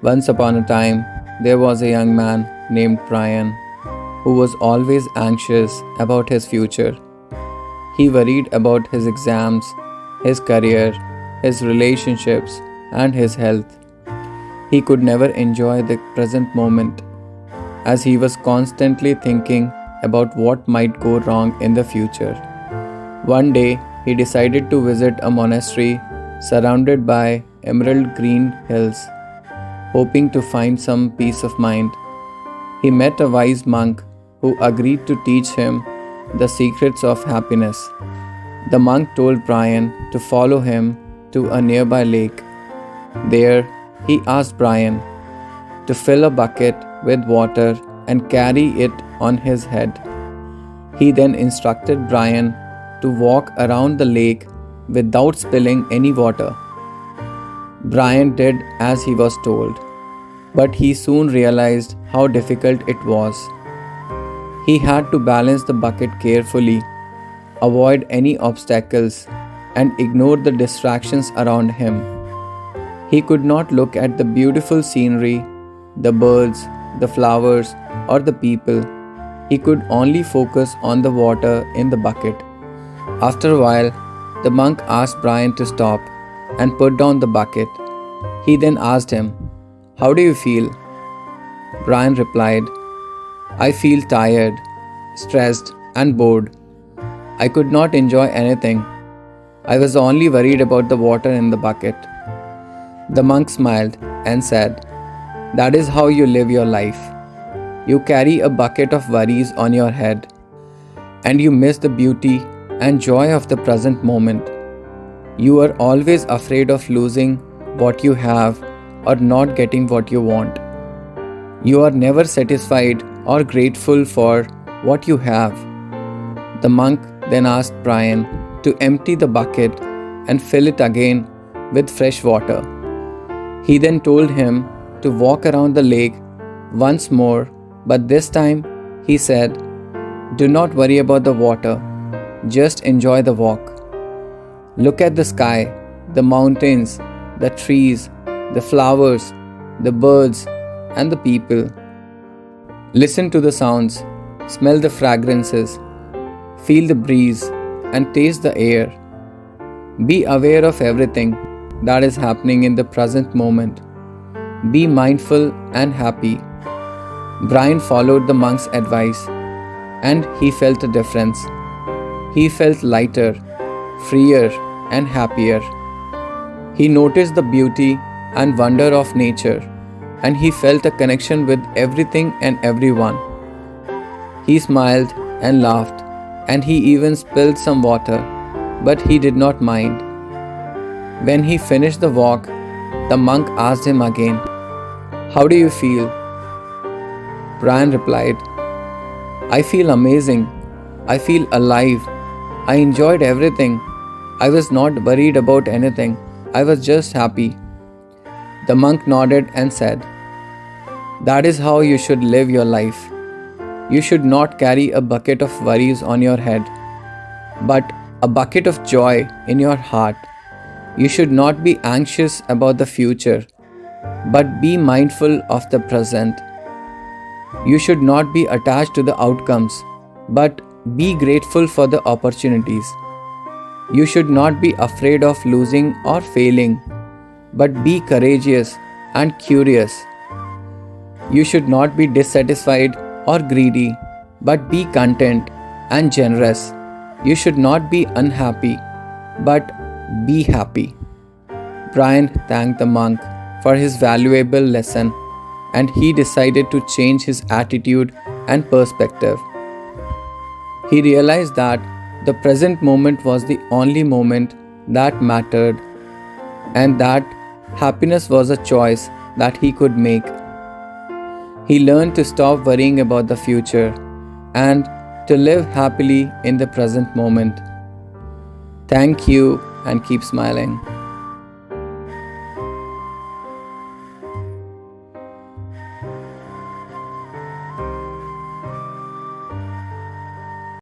Once upon a time, there was a young man named Brian who was always anxious about his future. He worried about his exams, his career, his relationships, and his health. He could never enjoy the present moment as he was constantly thinking about what might go wrong in the future. One day, he decided to visit a monastery surrounded by emerald green hills, hoping to find some peace of mind. He met a wise monk who agreed to teach him the secrets of happiness. The monk told Brian to follow him to a nearby lake. There, he asked Brian to fill a bucket with water and carry it on his head. He then instructed Brian to walk around the lake without spilling any water. Brian did as he was told, but he soon realized how difficult it was. He had to balance the bucket carefully, avoid any obstacles, and ignore the distractions around him. He could not look at the beautiful scenery, the birds, the flowers, or the people. He could only focus on the water in the bucket. After a while, the monk asked Brian to stop and put down the bucket. He then asked him, "How do you feel?" Brian replied, "I feel tired, stressed, and bored. I could not enjoy anything. I was only worried about the water in the bucket." The monk smiled and said, "That is how you live your life. You carry a bucket of worries on your head, and you miss the beauty and joy of the present moment. You are always afraid of losing what you have or not getting what you want. You are never satisfied or grateful for what you have." The monk then asked Brian to empty the bucket and fill it again with fresh water. He then told him to walk around the lake once more, but this time he said, "Do not worry about the water, just enjoy the walk. Look at the sky, the mountains, the trees, the flowers, the birds, and the people. Listen to the sounds, smell the fragrances, feel the breeze, and taste the air. Be aware of everything that is happening in the present moment. Be mindful and happy." Brian followed the monk's advice, and he felt a difference. He felt lighter, freer, and happier. He noticed the beauty and wonder of nature, and he felt a connection with everything and everyone. He smiled and laughed, and he even spilled some water, but he did not mind. When he finished the walk, the monk asked him again, "How do you feel?" Brian replied, "I feel amazing. I feel alive. I enjoyed everything. I was not worried about anything. I was just happy." The monk nodded and said, "That is how you should live your life. You should not carry a bucket of worries on your head, but a bucket of joy in your heart. You should not be anxious about the future, but be mindful of the present. You should not be attached to the outcomes, but be grateful for the opportunities. You should not be afraid of losing or failing, but be courageous and curious. You should not be dissatisfied or greedy, but be content and generous. You should not be unhappy, but be happy." Brian thanked the monk for his valuable lesson, and he decided to change his attitude and perspective. He realized that the present moment was the only moment that mattered, and that happiness was a choice that he could make. He learned to stop worrying about the future and to live happily in the present moment. Thank you, and keep smiling.